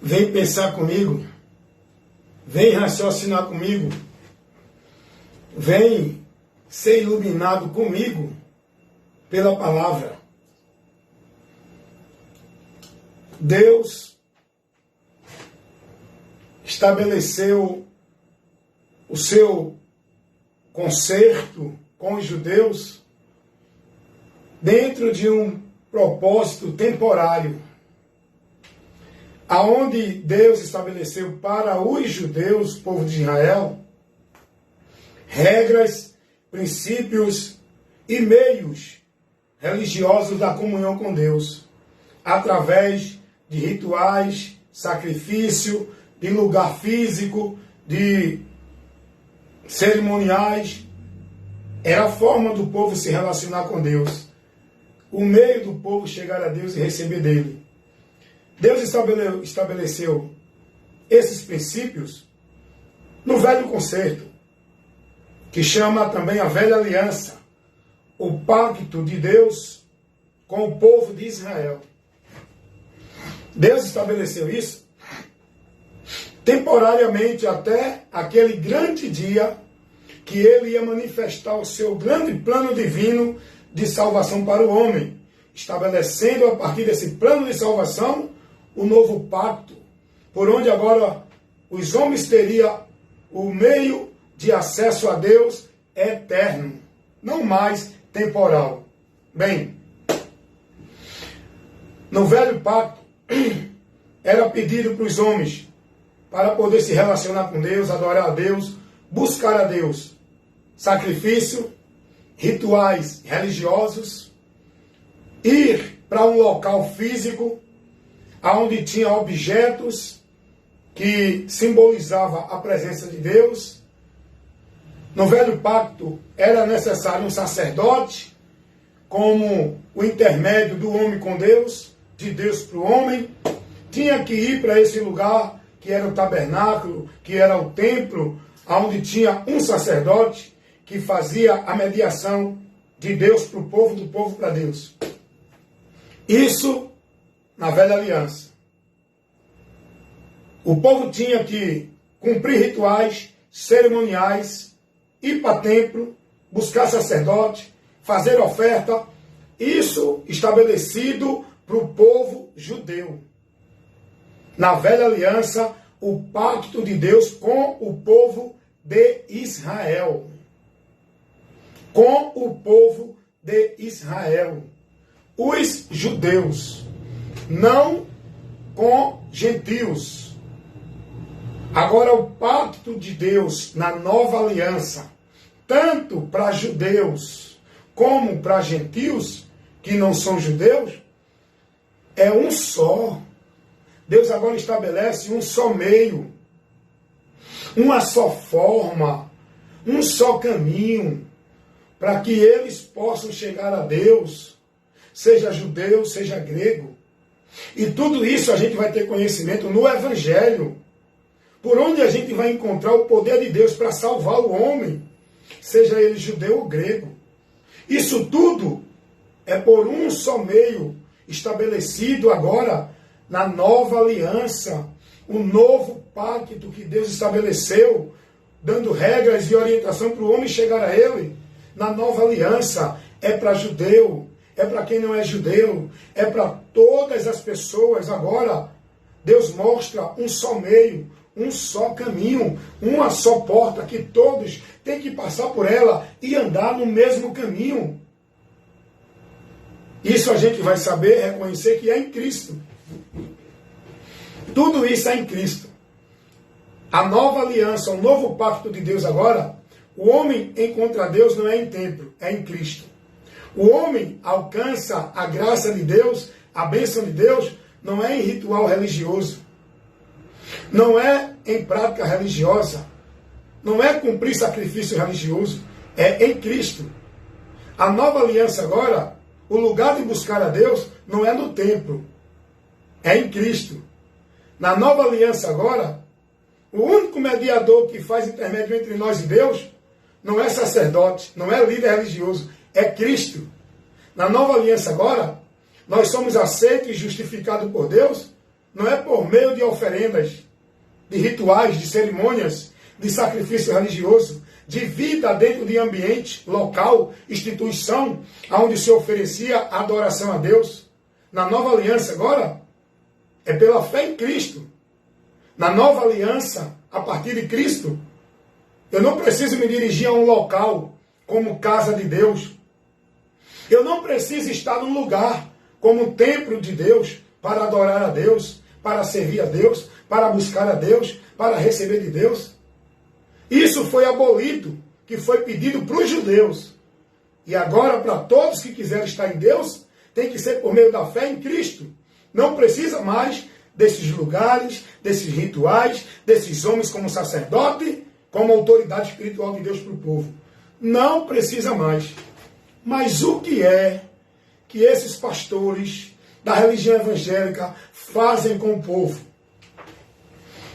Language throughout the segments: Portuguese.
Vem pensar comigo, vem raciocinar comigo, vem ser iluminado comigo pela palavra. Deus estabeleceu o seu concerto com os judeus dentro de um propósito temporário, aonde Deus estabeleceu para os judeus, povo de Israel, regras, princípios e meios religiosos da comunhão com Deus, através de rituais, sacrifício, de lugar físico, de cerimoniais. Era a forma do povo se relacionar com Deus, o meio do povo chegar a Deus e receber dele. Deus estabeleceu esses princípios no Velho Concerto, que chama também a Velha Aliança, o pacto de Deus com o povo de Israel. Deus estabeleceu isso temporariamente até aquele grande dia que ele ia manifestar o seu grande plano divino de salvação para o homem, estabelecendo a partir desse plano de salvação o novo pacto, por onde agora os homens teriam o meio de acesso a Deus eterno, não mais temporal. Bem, no velho pacto, era pedido para os homens, para poder se relacionar com Deus, adorar a Deus, buscar a Deus, sacrifício, rituais religiosos, ir para um local físico, onde tinha objetos que simbolizavam a presença de Deus. No velho pacto era necessário um sacerdote, como o intermédio do homem com Deus, de Deus para o homem. Tinha que ir para esse lugar, que era o tabernáculo, que era o templo, onde tinha um sacerdote que fazia a mediação de Deus para o povo, do povo para Deus. Isso na velha aliança. O povo tinha que cumprir rituais cerimoniais, ir para templo, buscar sacerdote, fazer oferta. Isso estabelecido para o povo judeu. Na velha aliança, o pacto de Deus com o povo de Israel. Com o povo de Israel. Os judeus. Não com gentios. Agora, o pacto de Deus na nova aliança, tanto para judeus como para gentios, que não são judeus, é um só. Deus agora estabelece um só meio, uma só forma, um só caminho, para que eles possam chegar a Deus, seja judeu, seja grego. E tudo isso a gente vai ter conhecimento no Evangelho, por onde a gente vai encontrar o poder de Deus para salvar o homem, seja ele judeu ou grego. Isso tudo é por um só meio, estabelecido agora na nova aliança, o novo pacto que Deus estabeleceu, dando regras e orientação para o homem chegar a ele. Na nova aliança é para judeu, é para quem não é judeu, é para todas as pessoas. Agora, Deus mostra um só meio, um só caminho, uma só porta, que todos têm que passar por ela e andar no mesmo caminho. Isso a gente vai saber reconhecer que é em Cristo. Tudo isso é em Cristo. A nova aliança, o novo pacto de Deus agora, o homem encontra Deus não é em templo, é em Cristo. O homem alcança a graça de Deus, a bênção de Deus, não é em ritual religioso. Não é em prática religiosa. Não é cumprir sacrifício religioso. É em Cristo. A nova aliança agora, o lugar de buscar a Deus não é no templo. É em Cristo. Na nova aliança agora, o único mediador que faz intermédio entre nós e Deus não é sacerdote, não é líder religioso, é Cristo. Na nova aliança agora, nós somos aceitos e justificados por Deus não é por meio de oferendas, de rituais, de cerimônias, de sacrifício religioso, de vida dentro de ambiente, local, instituição, onde se oferecia adoração a Deus. Na nova aliança agora, é pela fé em Cristo. Na nova aliança, a partir de Cristo, eu não preciso me dirigir a um local como casa de Deus. Eu não preciso estar num lugar como templo de Deus para adorar a Deus, para servir a Deus, para buscar a Deus, para receber de Deus. Isso foi abolido, que foi pedido para os judeus. E agora, para todos que quiserem estar em Deus, tem que ser por meio da fé em Cristo. Não precisa mais desses lugares, desses rituais, desses homens como sacerdote, como autoridade espiritual de Deus para o povo. Não precisa mais. Mas o que é que esses pastores da religião evangélica fazem com o povo?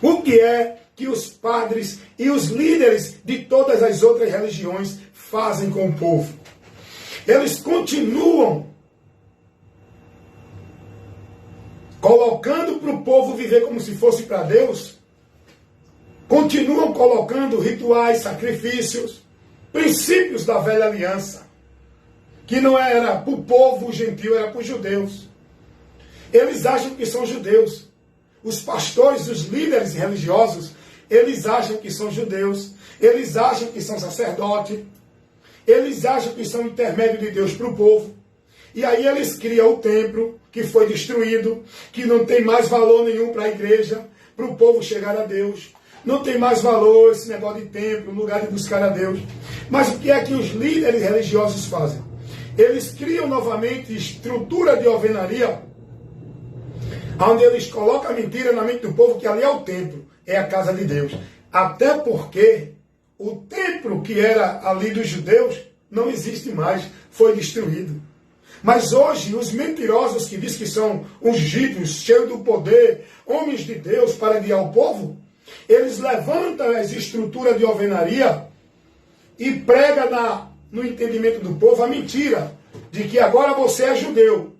O que é que os padres e os líderes de todas as outras religiões fazem com o povo? Eles continuam colocando para o povo viver como se fosse para Deus, continuam colocando rituais, sacrifícios, princípios da velha aliança, que não era para o povo gentil, era para os judeus. Eles acham que são judeus. Os pastores, os líderes religiosos, eles acham que são judeus, eles acham que são sacerdotes, eles acham que são intermédio de Deus para o povo. E aí eles criam o templo, que foi destruído, que não tem mais valor nenhum para a igreja, para o povo chegar a Deus. Não tem mais valor esse negócio de templo, lugar de buscar a Deus. Mas o que é que os líderes religiosos fazem? Eles criam novamente estrutura de alvenaria, onde eles colocam a mentira na mente do povo, que ali é o templo, é a casa de Deus. Até porque o templo que era ali dos judeus não existe mais, foi destruído. Mas hoje, os mentirosos que dizem que são ungidos, cheios do poder, homens de Deus para guiar o povo, eles levantam as estruturas de alvenaria e pregam no entendimento do povo a mentira de que agora você é judeu,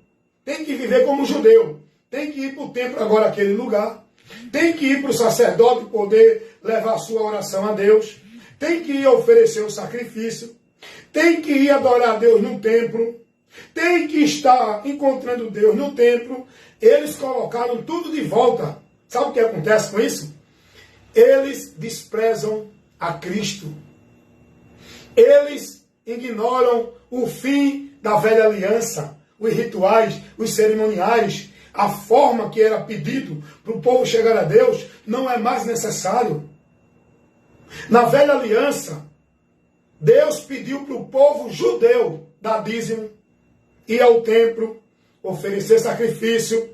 tem que viver como judeu, tem que ir para o templo agora, aquele lugar, tem que ir para o sacerdote poder levar a sua oração a Deus, tem que ir oferecer o sacrifício, tem que ir adorar a Deus no templo, tem que estar encontrando Deus no templo. Eles colocaram tudo de volta. Sabe o que acontece com isso? Eles desprezam a Cristo. Eles ignoram o fim da velha aliança, os rituais, os cerimoniais, a forma que era pedido para o povo chegar a Deus não é mais necessário. Na velha aliança, Deus pediu para o povo judeu dar dízimo, ir ao templo, oferecer sacrifício,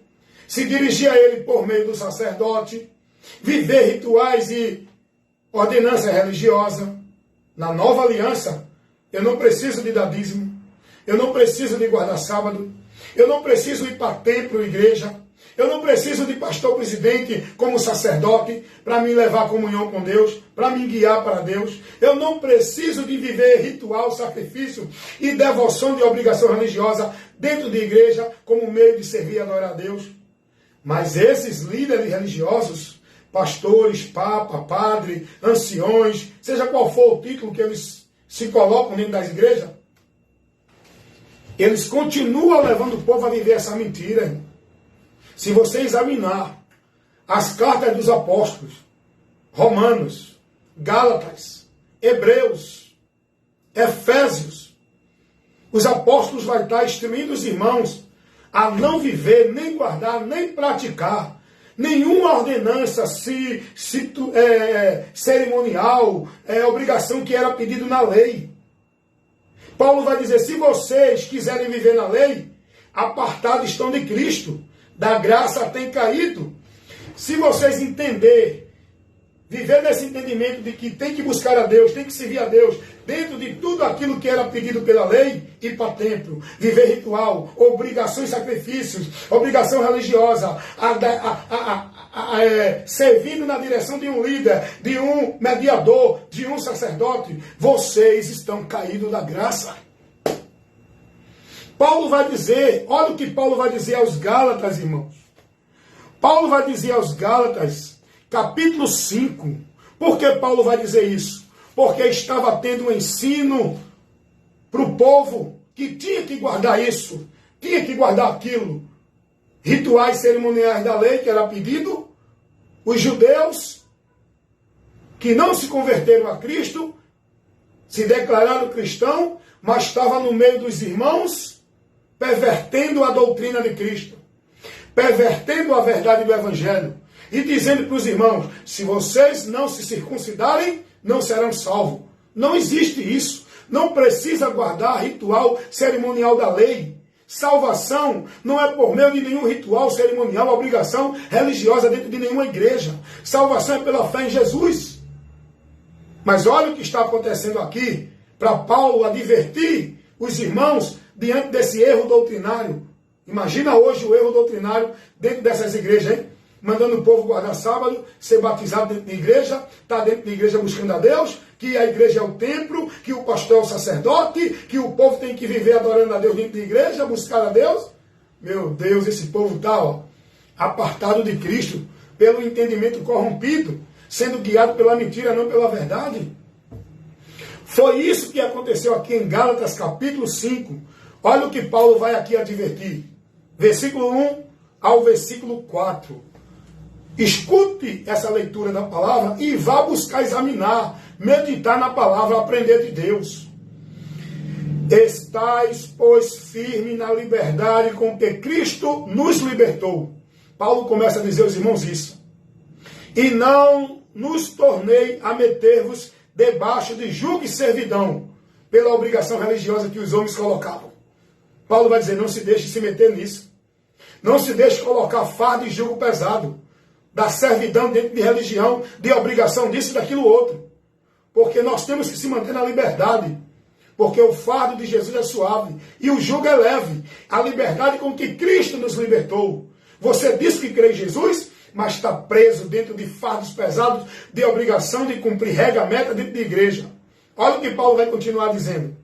se dirigir a ele por meio do sacerdote, viver rituais e ordenança religiosa. Na nova aliança, eu não preciso de dar dízimo, eu não preciso de guardar sábado, eu não preciso ir para templo, igreja, eu não preciso de pastor presidente como sacerdote para me levar à comunhão com Deus, para me guiar para Deus. Eu não preciso de viver ritual, sacrifício e devoção de obrigação religiosa dentro de igreja como meio de servir e adorar a Deus. Mas esses líderes religiosos, pastores, papa, padre, anciões, seja qual for o título que eles se colocam dentro das igrejas, eles continuam levando o povo a viver essa mentira. Se você examinar as cartas dos apóstolos, Romanos, Gálatas, Hebreus, Efésios, os apóstolos vão estar instruindo os irmãos a não viver, nem guardar, nem praticar nenhuma ordenança cerimonial, obrigação que era pedido na lei. Paulo vai dizer, se vocês quiserem viver na lei, apartados estão de Cristo, da graça tem caído. Se vocês entenderem, viver nesse entendimento de que tem que buscar a Deus, tem que servir a Deus, dentro de tudo aquilo que era pedido pela lei, ir para templo, viver ritual, obrigações, sacrifícios, obrigação religiosa, servindo na direção de um líder, de um mediador, de um sacerdote, vocês estão caídos da graça. Paulo vai dizer, olha o que Paulo vai dizer aos Gálatas, irmãos. Paulo vai dizer aos Gálatas, capítulo 5. Por que Paulo vai dizer isso? Porque estava tendo um ensino para o povo que tinha que guardar isso, tinha que guardar aquilo. Rituais cerimoniais da lei que era pedido, os judeus que não se converteram a Cristo, se declararam cristão, mas estavam no meio dos irmãos, pervertendo a doutrina de Cristo, pervertendo a verdade do Evangelho, e dizendo para os irmãos, se vocês não se circuncidarem, não serão salvos. Não existe isso. Não precisa guardar ritual cerimonial da lei. Salvação não é por meio de nenhum ritual cerimonial, obrigação religiosa dentro de nenhuma igreja. Salvação é pela fé em Jesus. Mas olha o que está acontecendo aqui, para Paulo advertir os irmãos diante desse erro doutrinário. Imagina hoje o erro doutrinário dentro dessas igrejas, hein? Mandando o povo guardar sábado, ser batizado dentro da igreja, estar dentro da igreja buscando a Deus, que a igreja é o templo, que o pastor é o sacerdote, que o povo tem que viver adorando a Deus dentro da igreja, buscar a Deus. Meu Deus, esse povo está apartado de Cristo, pelo entendimento corrompido, sendo guiado pela mentira, não pela verdade. Foi isso que aconteceu aqui em Gálatas capítulo 5. Olha o que Paulo vai aqui advertir. Versículo 1 ao versículo 4. Escute essa leitura da palavra e vá buscar examinar, meditar na palavra, aprender de Deus. Estais, pois, firme na liberdade com que Cristo nos libertou. Paulo começa a dizer aos irmãos isso. E não nos tornei a meter-vos debaixo de jugo e servidão, pela obrigação religiosa que os homens colocavam. Paulo vai dizer, não se deixe se meter nisso. Não se deixe colocar fardo e jugo pesado, da servidão dentro de religião, de obrigação disso e daquilo outro. Porque nós temos que se manter na liberdade. Porque o fardo de Jesus é suave e o jugo é leve. A liberdade com que Cristo nos libertou. Você diz que crê em Jesus, mas está preso dentro de fardos pesados, de obrigação de cumprir regra, meta dentro da igreja. Olha o que Paulo vai continuar dizendo.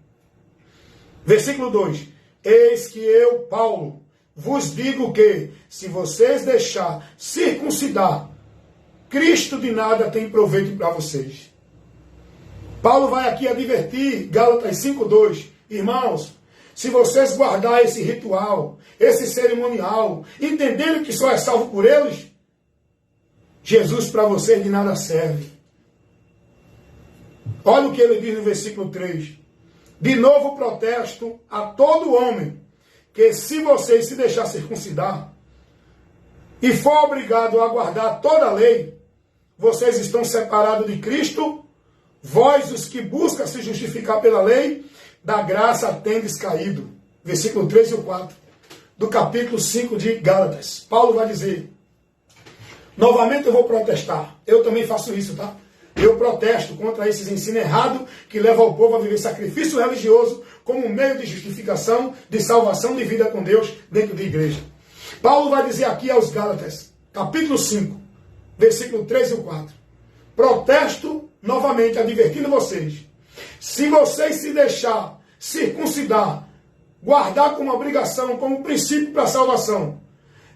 Versículo 2. Eis que eu, Paulo, vos digo que, se vocês deixar circuncidar, Cristo de nada tem proveito para vocês. Paulo vai aqui advertir, Gálatas 5:2, irmãos, se vocês guardarem esse ritual, esse cerimonial, entendendo que só é salvo por eles, Jesus para vocês de nada serve. Olha o que ele diz no versículo 3. De novo protesto a todo homem, que se vocês se deixar circuncidar e for obrigado a guardar toda a lei, vocês estão separados de Cristo, vós os que buscam se justificar pela lei, da graça tendes caído. Versículo 3 e 4 do capítulo 5 de Gálatas. Paulo vai dizer, novamente eu vou protestar, eu também faço isso, tá? Eu protesto contra esses ensinos errados que levam o povo a viver sacrifício religioso como meio de justificação, de salvação de vida com Deus dentro da igreja. Paulo vai dizer aqui aos Gálatas, capítulo 5, versículo 3 e 4. Protesto novamente, advertindo vocês. Se vocês se deixar circuncidar, guardar como obrigação, como princípio para a salvação,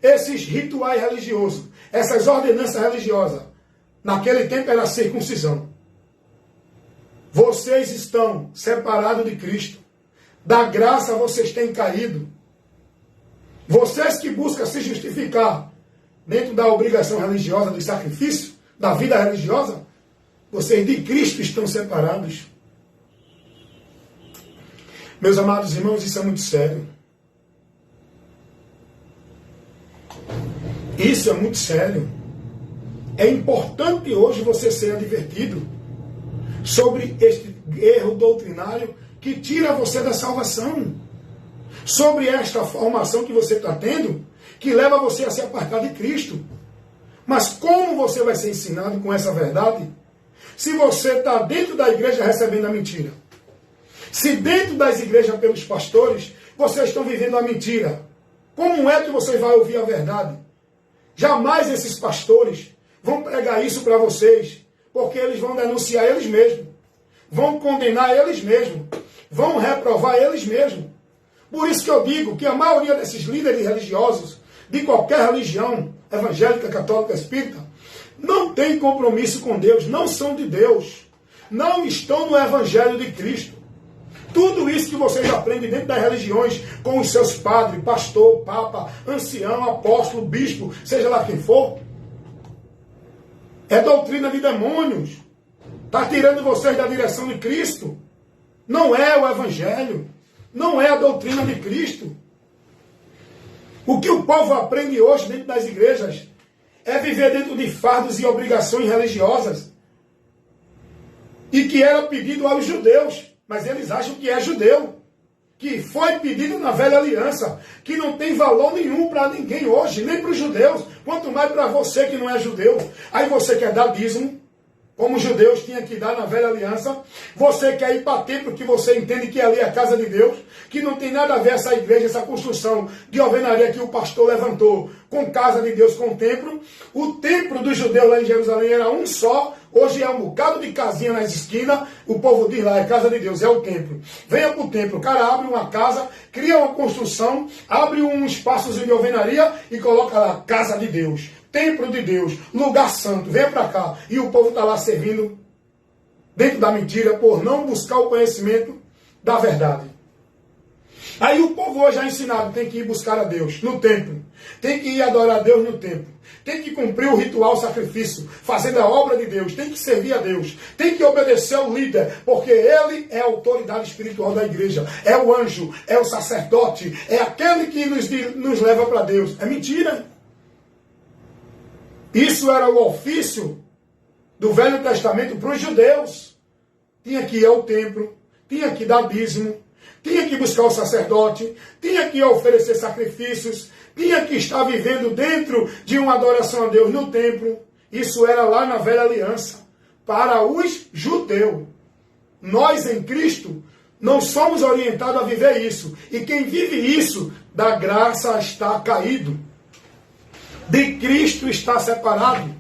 esses rituais religiosos, essas ordenanças religiosas, naquele tempo era a circuncisão. Vocês estão separados de Cristo. Da graça vocês têm caído. Vocês que buscam se justificar dentro da obrigação religiosa, do sacrifício, da vida religiosa, vocês de Cristo estão separados. Meus amados irmãos, isso é muito sério. Isso é muito sério. É importante hoje você ser advertido sobre este erro doutrinário que tira você da salvação. Sobre esta formação que você está tendo, que leva você a se apartar de Cristo. Mas como você vai ser ensinado com essa verdade, se você está dentro da igreja recebendo a mentira? Se dentro das igrejas pelos pastores, vocês estão vivendo a mentira, como é que você vai ouvir a verdade? Jamais esses pastores vão pregar isso para vocês, porque eles vão denunciar eles mesmos, vão condenar eles mesmos, vão reprovar eles mesmos. Por isso que eu digo que a maioria desses líderes religiosos, de qualquer religião, evangélica, católica, espírita, não têm compromisso com Deus, não são de Deus, não estão no Evangelho de Cristo. Tudo isso que vocês aprendem dentro das religiões, com os seus padres, pastor, papa, ancião, apóstolo, bispo, seja lá quem for, é doutrina de demônios. Está tirando vocês da direção de Cristo. Não é o Evangelho. Não é a doutrina de Cristo. O que o povo aprende hoje dentro das igrejas é viver dentro de fardos e obrigações religiosas. E que era pedido aos judeus. Mas eles acham que é judeu. Que foi pedido na velha aliança. Que não tem valor nenhum para ninguém hoje. Nem para os judeus. Quanto mais para você que não é judeu. Aí você quer dar dízimo. Como os judeus tinham que dar na velha aliança. Você quer ir para templo que você entende que ali é a casa de Deus. Que não tem nada a ver essa igreja, essa construção de alvenaria que o pastor levantou com casa de Deus, com o templo. O templo dos judeus lá em Jerusalém era um só. Hoje é um bocado de casinha nas esquinas. O povo diz lá, é casa de Deus, é o templo. Venha para o templo. O cara abre uma casa, cria uma construção, abre um espaçozinho de alvenaria e coloca lá, casa de Deus. Templo de Deus, lugar santo, venha para cá. E o povo está lá servindo dentro da mentira por não buscar o conhecimento da verdade. Aí o povo hoje é ensinado, tem que ir buscar a Deus no templo. Tem que ir adorar a Deus no templo. Tem que cumprir o ritual, o sacrifício, fazendo a obra de Deus. Tem que servir a Deus. Tem que obedecer ao líder, porque ele é a autoridade espiritual da igreja. É o anjo, é o sacerdote, é aquele que nos leva para Deus. É mentira. Isso era o ofício do Velho Testamento para os judeus. Tinha que ir ao templo, tinha que dar dízimo, tinha que buscar o sacerdote, tinha que oferecer sacrifícios, tinha que estar vivendo dentro de uma adoração a Deus no templo. Isso era lá na Velha Aliança, para os judeus. Nós em Cristo não somos orientados a viver isso. E quem vive isso, da graça está caído. De Cristo está separado.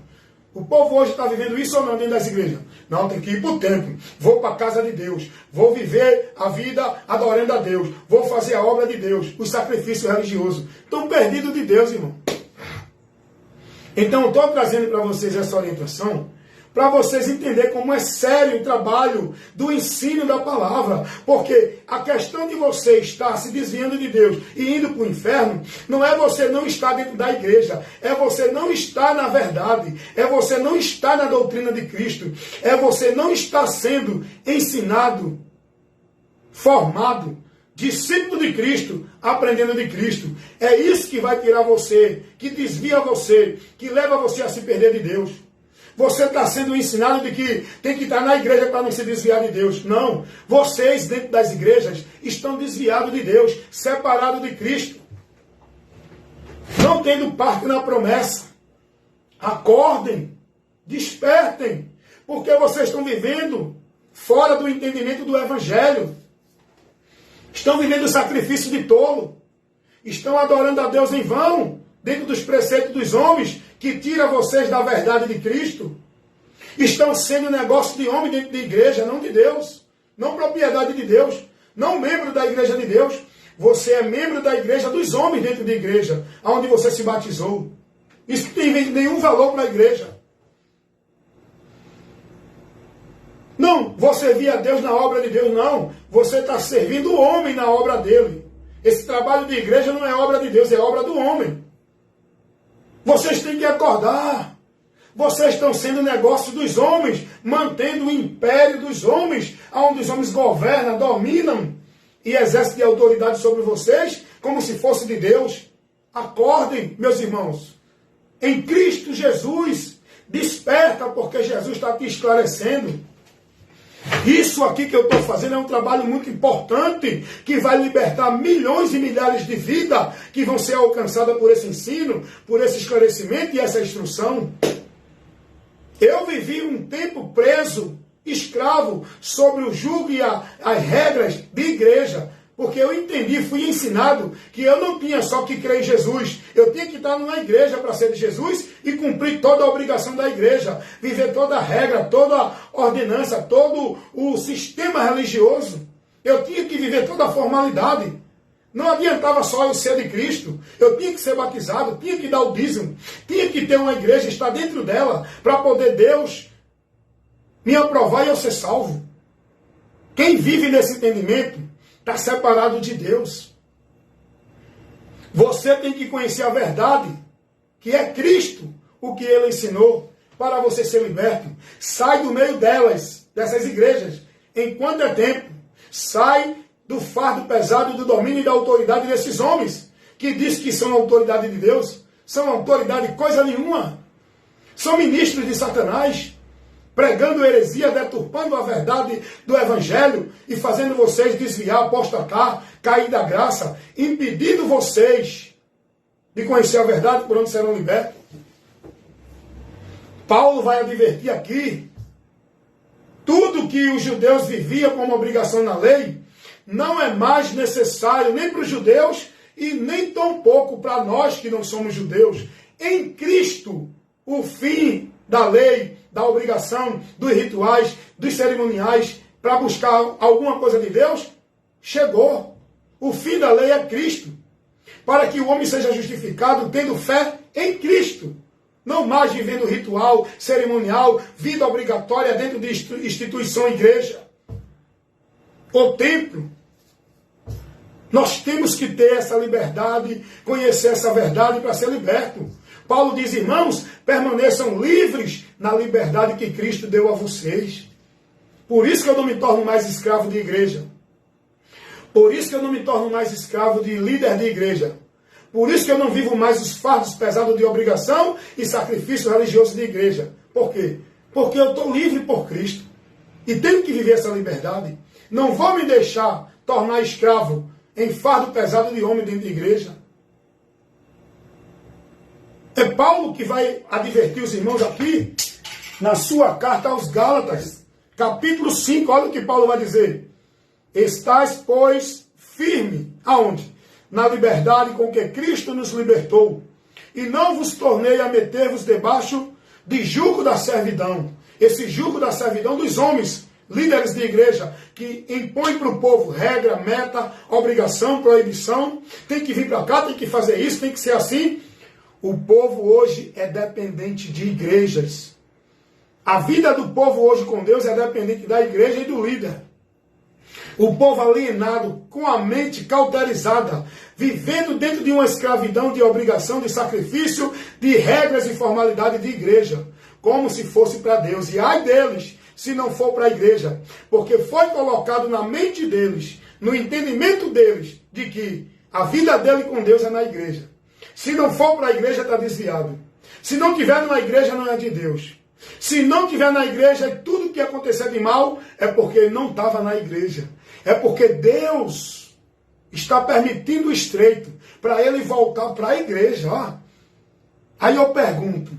O povo hoje está vivendo isso ou não dentro das igrejas? Não, tem que ir para o templo. Vou para a casa de Deus. Vou viver a vida adorando a Deus. Vou fazer a obra de Deus. O sacrifício religioso. Estão perdidos de Deus, irmão. Então, eu estou trazendo para vocês essa orientação para vocês entenderem como é sério o trabalho do ensino da palavra. Porque a questão de você estar se desviando de Deus e indo para o inferno, não é você não estar dentro da igreja, é você não estar na verdade, é você não estar na doutrina de Cristo, é você não estar sendo ensinado, formado, discípulo de Cristo, aprendendo de Cristo. É isso que vai tirar você, que desvia você, que leva você a se perder de Deus. Você está sendo ensinado de que tem que estar na igreja para não se desviar de Deus. Não. Vocês, dentro das igrejas, estão desviados de Deus, separados de Cristo. Não tendo parte na promessa. Acordem, despertem, porque vocês estão vivendo fora do entendimento do Evangelho. Estão vivendo o sacrifício de tolo. Estão adorando a Deus em vão, dentro dos preceitos dos homens, que tira vocês da verdade de Cristo. Estão sendo negócio de homem dentro da igreja, não de Deus. Não propriedade de Deus. Não membro da igreja de Deus. Você é membro da igreja dos homens dentro da igreja, onde você se batizou. Isso não tem nenhum valor para a igreja. Não, você via Deus na obra de Deus, não. Você está servindo o homem na obra dele. Esse trabalho de igreja não é obra de Deus, é obra do homem. Vocês têm que acordar. Vocês estão sendo negócio dos homens, mantendo o império dos homens, onde os homens governam, dominam e exercem de autoridade sobre vocês, como se fosse de Deus. Acordem, meus irmãos. Em Cristo Jesus, desperta, porque Jesus está te esclarecendo. Isso aqui que eu estou fazendo é um trabalho muito importante, que vai libertar milhões e milhares de vidas que vão ser alcançadas por esse ensino, por esse esclarecimento e essa instrução. Eu vivi um tempo preso, escravo, sobre o jugo e as regras de igreja, porque eu entendi, fui ensinado que eu não tinha só que crer em Jesus, eu tinha que estar numa igreja para ser de Jesus e cumprir toda a obrigação da igreja, viver toda a regra, toda a ordenança, todo o sistema religioso. Eu tinha que viver toda a formalidade. Não adiantava só eu ser de Cristo. Eu tinha que ser batizado, tinha que dar o dízimo, tinha que ter uma igreja, estar dentro dela, para poder Deus me aprovar e eu ser salvo. Quem vive nesse entendimento está separado de Deus. Você tem que conhecer a verdade, que é Cristo, o que Ele ensinou, para você ser liberto. Sai do meio delas, dessas igrejas, enquanto é tempo. Sai do fardo pesado, do domínio e da autoridade desses homens, que diz que são autoridade de Deus. São autoridade coisa nenhuma. São ministros de Satanás, pregando heresia, deturpando a verdade do Evangelho e fazendo vocês desviar, apostatar, cair da graça, impedindo vocês de conhecer a verdade por onde serão libertos. Paulo vai advertir aqui, tudo que os judeus viviam como obrigação na lei, não é mais necessário nem para os judeus e nem tampouco para nós que não somos judeus. Em Cristo, o fim da lei, da obrigação, dos rituais, dos cerimoniais, para buscar alguma coisa de Deus, chegou. O fim da lei é Cristo. Para que o homem seja justificado tendo fé em Cristo. Não mais vivendo ritual, cerimonial, vida obrigatória dentro de instituição, igreja. O templo. Nós temos que ter essa liberdade, conhecer essa verdade para ser liberto. Paulo diz, irmãos, permaneçam livres na liberdade que Cristo deu a vocês. Por isso que eu não me torno mais escravo de igreja. Por isso que eu não me torno mais escravo de líder de igreja. Por isso que eu não vivo mais os fardos pesados de obrigação e sacrifício religioso de igreja. Por quê? Porque eu estou livre por Cristo. E tenho que viver essa liberdade. Não vou me deixar tornar escravo em fardo pesado de homem dentro de igreja. É Paulo que vai advertir os irmãos aqui, na sua carta aos Gálatas, capítulo 5, olha o que Paulo vai dizer. Estais, pois, firme, aonde? Na liberdade com que Cristo nos libertou, e não vos tornei a meter-vos debaixo de jugo da servidão. Esse jugo da servidão dos homens, líderes de igreja, que impõem para o povo regra, meta, obrigação, proibição, tem que vir para cá, tem que fazer isso, tem que ser assim. O povo hoje é dependente de igrejas. A vida do povo hoje com Deus é dependente da igreja e do líder. O povo alienado, com a mente cauterizada, vivendo dentro de uma escravidão de obrigação, de sacrifício, de regras e formalidade de igreja, como se fosse para Deus. E ai deles, se não for para a igreja, porque foi colocado na mente deles, no entendimento deles, de que a vida dele com Deus é na igreja. Se não for para a igreja, está desviado. Se não tiver na igreja, não é de Deus. Se não tiver na igreja, tudo que acontecer de mal é porque ele não estava na igreja. É porque Deus está permitindo o estreito para ele voltar para a igreja. Ó. Aí eu pergunto,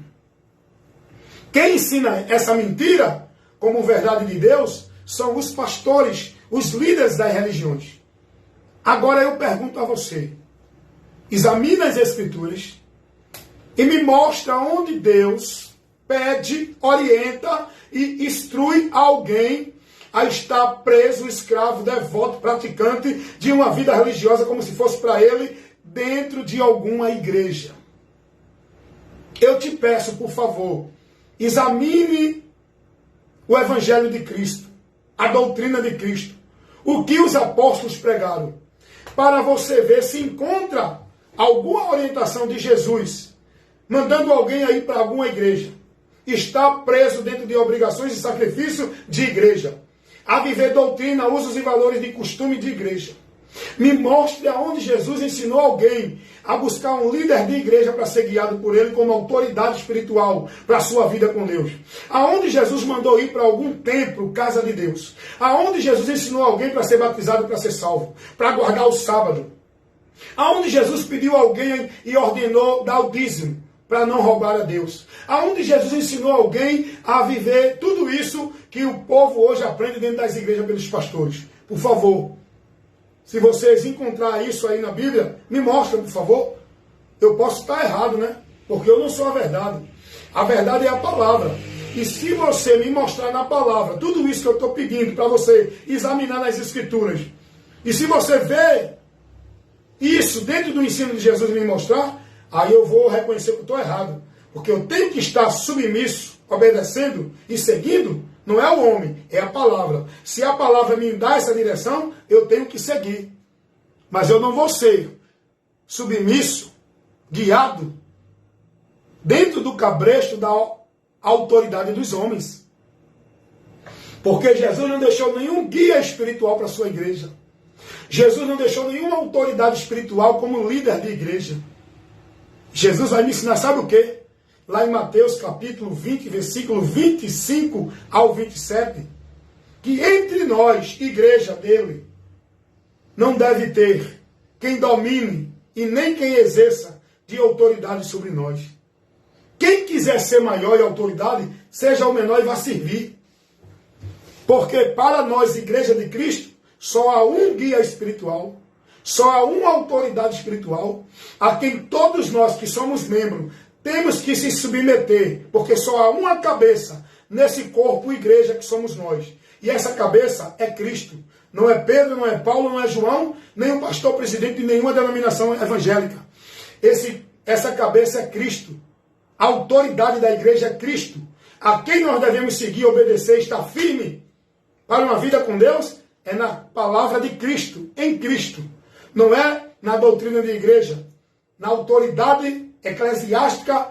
quem ensina essa mentira como verdade de Deus são os pastores, os líderes das religiões. Agora eu pergunto a você, examina as Escrituras e me mostra onde Deus pede, orienta e instrui alguém a estar preso, escravo, devoto, praticante de uma vida religiosa como se fosse para ele dentro de alguma igreja. Eu te peço, por favor, examine o Evangelho de Cristo, a doutrina de Cristo, o que os apóstolos pregaram, para você ver se encontra alguma orientação de Jesus, mandando alguém aí para alguma igreja, está preso dentro de obrigações e sacrifício de igreja, a viver doutrina, usos e valores de costume de igreja. Me mostre aonde Jesus ensinou alguém a buscar um líder de igreja para ser guiado por ele como autoridade espiritual para a sua vida com Deus. Aonde Jesus mandou ir para algum templo, casa de Deus. Aonde Jesus ensinou alguém para ser batizado, para ser salvo, para guardar o sábado. Aonde Jesus pediu alguém e ordenou dar o dízimo para não roubar a Deus. Aonde Jesus ensinou alguém a viver tudo isso que o povo hoje aprende dentro das igrejas pelos pastores. Por favor, se vocês encontrarem isso aí na Bíblia, me mostrem, por favor. Eu posso estar errado, né? Porque eu não sou a verdade. A verdade é a palavra. E se você me mostrar na palavra tudo isso que eu estou pedindo para você examinar nas Escrituras, e se você vê isso dentro do ensino de Jesus me mostrar, aí eu vou reconhecer que eu estou errado. Porque eu tenho que estar submisso, obedecendo e seguindo, não é o homem, é a palavra. Se a palavra me dá essa direção, eu tenho que seguir. Mas eu não vou ser submisso, guiado, dentro do cabresto da autoridade dos homens. Porque Jesus não deixou nenhum guia espiritual para a sua igreja. Jesus não deixou nenhuma autoridade espiritual como líder de igreja. Jesus vai me ensinar, sabe o quê? Lá em Mateus capítulo 20, versículo 25 ao 27, que entre nós, igreja dele, não deve ter quem domine e nem quem exerça de autoridade sobre nós. Quem quiser ser maior em autoridade, seja o menor e vá servir. Porque para nós, igreja de Cristo, só há um guia espiritual, só há uma autoridade espiritual, a quem todos nós que somos membros temos que se submeter, porque só há uma cabeça nesse corpo, igreja, que somos nós. E essa cabeça é Cristo. Não é Pedro, não é Paulo, não é João, nem o pastor presidente de nenhuma denominação evangélica. Essa cabeça é Cristo. A autoridade da igreja é Cristo. A quem nós devemos seguir, obedecer, estar firme para uma vida com Deus, é na palavra de Cristo, em Cristo. Não é na doutrina de igreja, na autoridade eclesiástica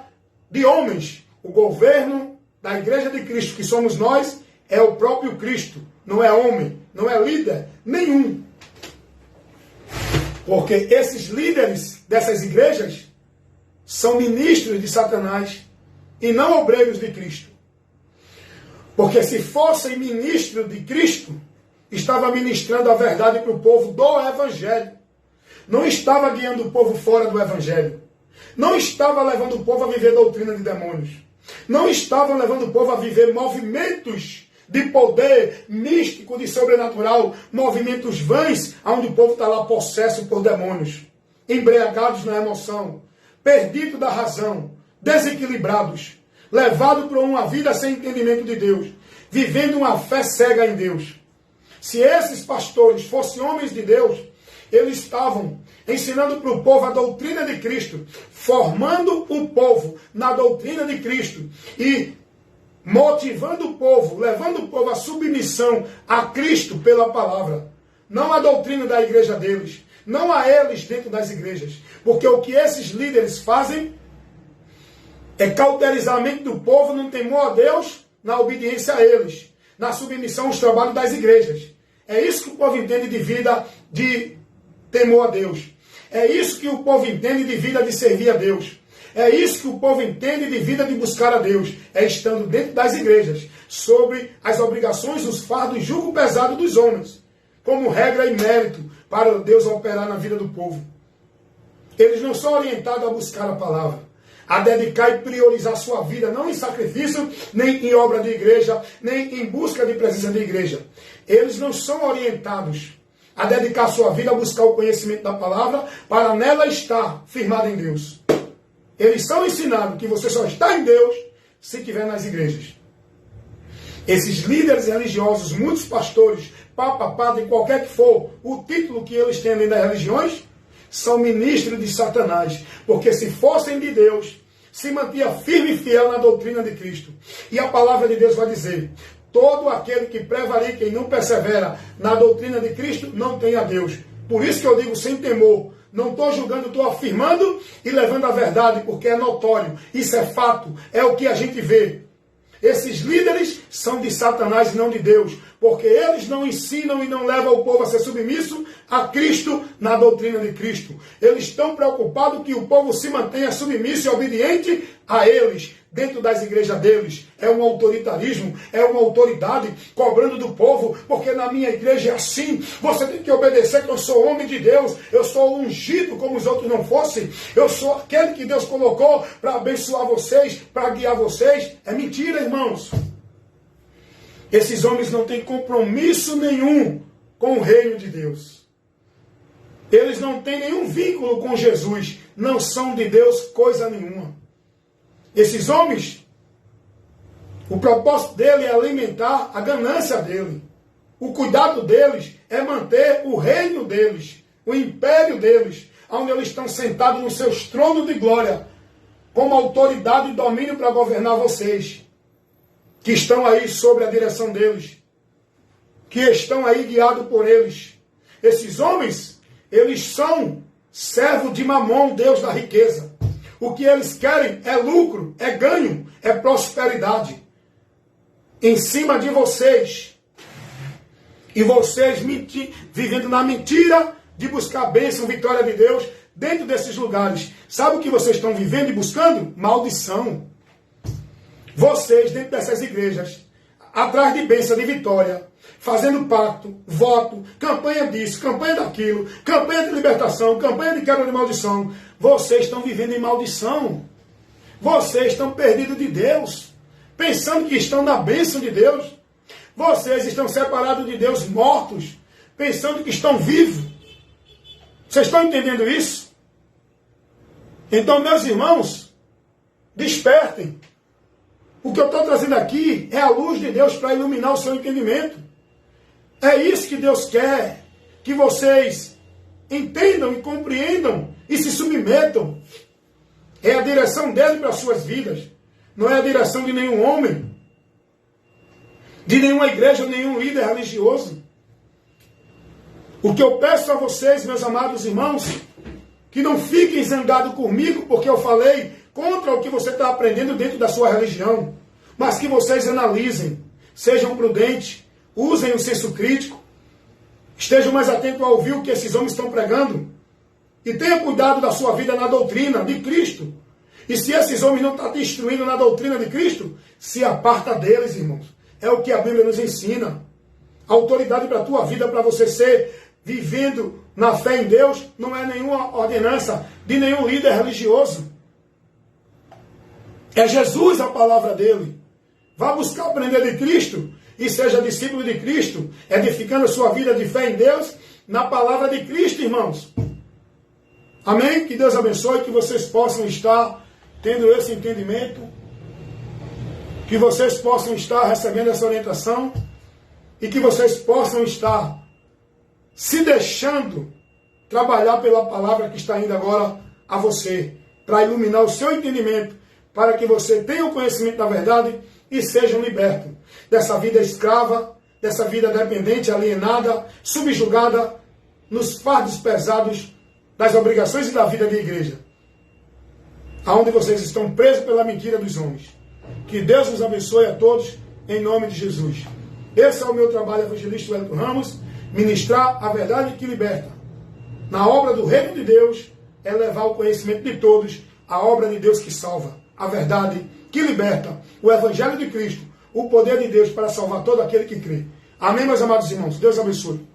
de homens. O governo da igreja de Cristo, que somos nós, é o próprio Cristo. Não é homem, não é líder nenhum. Porque esses líderes dessas igrejas são ministros de Satanás e não obreiros de Cristo. Porque se fossem ministros de Cristo, estava ministrando a verdade para o povo do Evangelho. Não estava guiando o povo fora do Evangelho. Não estava levando o povo a viver doutrina de demônios. Não estava levando o povo a viver movimentos de poder místico, de sobrenatural, movimentos vãs, onde o povo está lá possesso por demônios, embriagados na emoção, perdido da razão, desequilibrados, levado por uma vida sem entendimento de Deus, vivendo uma fé cega em Deus. Se esses pastores fossem homens de Deus, eles estavam ensinando para o povo a doutrina de Cristo, formando o povo na doutrina de Cristo e motivando o povo, levando o povo à submissão a Cristo pela palavra. Não a doutrina da igreja deles, não a eles dentro das igrejas. Porque o que esses líderes fazem é cauterizar a mente do povo no temor a Deus, na obediência a eles, na submissão aos trabalhos das igrejas. É isso que o povo entende de vida de temor a Deus. É isso que o povo entende de vida de servir a Deus. É isso que o povo entende de vida de buscar a Deus. É estando dentro das igrejas, sobre as obrigações, os fardos e jugo pesado dos homens, como regra e mérito para Deus operar na vida do povo. Eles não são orientados a buscar a palavra, a dedicar e priorizar sua vida, não em sacrifício, nem em obra de igreja, nem em busca de presença de igreja. Eles não são orientados a dedicar sua vida a buscar o conhecimento da palavra, para nela estar firmado em Deus. Eles são ensinados que você só está em Deus se estiver nas igrejas. Esses líderes religiosos, muitos pastores, papa, padre, qualquer que for o título que eles têm dentro das religiões, são ministros de Satanás. Porque se fossem de Deus, se mantinha firme e fiel na doutrina de Cristo. E a palavra de Deus vai dizer: todo aquele que prevarica e não persevera na doutrina de Cristo, não tem a Deus. Por isso que eu digo sem temor. Não estou julgando, estou afirmando e levando a verdade, porque é notório. Isso é fato, é o que a gente vê. Esses líderes são de Satanás e não de Deus, porque eles não ensinam e não levam o povo a ser submisso a Cristo na doutrina de Cristo. Eles estão preocupados que o povo se mantenha submisso e obediente a eles, dentro das igrejas deles. É um autoritarismo, é uma autoridade cobrando do povo, porque na minha igreja é assim, você tem que obedecer que eu sou homem de Deus, eu sou ungido como os outros não fossem, eu sou aquele que Deus colocou para abençoar vocês, para guiar vocês. É mentira, irmãos. Esses homens não têm compromisso nenhum com o reino de Deus. Eles não têm nenhum vínculo com Jesus, não são de Deus coisa nenhuma. Esses homens, o propósito dele é alimentar a ganância dele. O cuidado deles é manter o reino deles, o império deles. onde eles estão sentados nos seus tronos de glória, como autoridade e domínio para governar vocês, que estão aí sob a direção deles, que estão aí guiados por eles. Esses homens, eles são servos de Mamon, Deus da riqueza. O que eles querem é lucro, é ganho, é prosperidade em cima de vocês. E vocês vivendo na mentira de buscar bênção, vitória de Deus dentro desses lugares. Sabe o que vocês estão vivendo e buscando? Maldição. Vocês dentro dessas igrejas, atrás de bênção, de vitória, fazendo pacto, voto, campanha disso, campanha daquilo, campanha de libertação, campanha de quebra de maldição. Vocês estão vivendo em maldição. Vocês estão perdidos de Deus, pensando que estão na bênção de Deus. Vocês estão separados de Deus, mortos, pensando que estão vivos. Vocês estão entendendo isso? Então, meus irmãos, despertem. O que eu estou trazendo aqui é a luz de Deus para iluminar o seu entendimento. É isso que Deus quer, que vocês entendam e compreendam e se submetam. É a direção dele para as suas vidas. Não é a direção de nenhum homem, de nenhuma igreja ou nenhum líder religioso. O que eu peço a vocês, meus amados irmãos, que não fiquem zangados comigo porque eu falei contra o que você está aprendendo dentro da sua religião, mas que vocês analisem, sejam prudentes, usem o senso crítico, estejam mais atentos a ouvir o que esses homens estão pregando e tenham cuidado da sua vida na doutrina de Cristo. E se esses homens não estão te instruindo na doutrina de Cristo, se aparta deles, irmãos. É o que a Bíblia nos ensina. A autoridade para a tua vida, para você ser vivendo na fé em Deus, não é nenhuma ordenança de nenhum líder religioso. É Jesus a palavra dele. Vá buscar aprender de Cristo e seja discípulo de Cristo, edificando a sua vida de fé em Deus, na palavra de Cristo, irmãos. Amém? Que Deus abençoe, que vocês possam estar tendo esse entendimento, que vocês possam estar recebendo essa orientação e que vocês possam estar se deixando trabalhar pela palavra que está indo agora a você, para iluminar o seu entendimento, para que você tenha o conhecimento da verdade e seja liberto dessa vida escrava, dessa vida dependente, alienada, subjugada nos fardos pesados das obrigações e da vida de igreja, aonde vocês estão presos pela mentira dos homens. Que Deus nos abençoe a todos, em nome de Jesus. Esse é o meu trabalho, evangelista Wellington Ramos, ministrar a verdade que liberta. Na obra do reino de Deus, é levar o conhecimento de todos, a obra de Deus que salva, a verdade que liberta, o evangelho de Cristo, o poder de Deus para salvar todo aquele que crê. Amém, meus amados irmãos? Deus abençoe.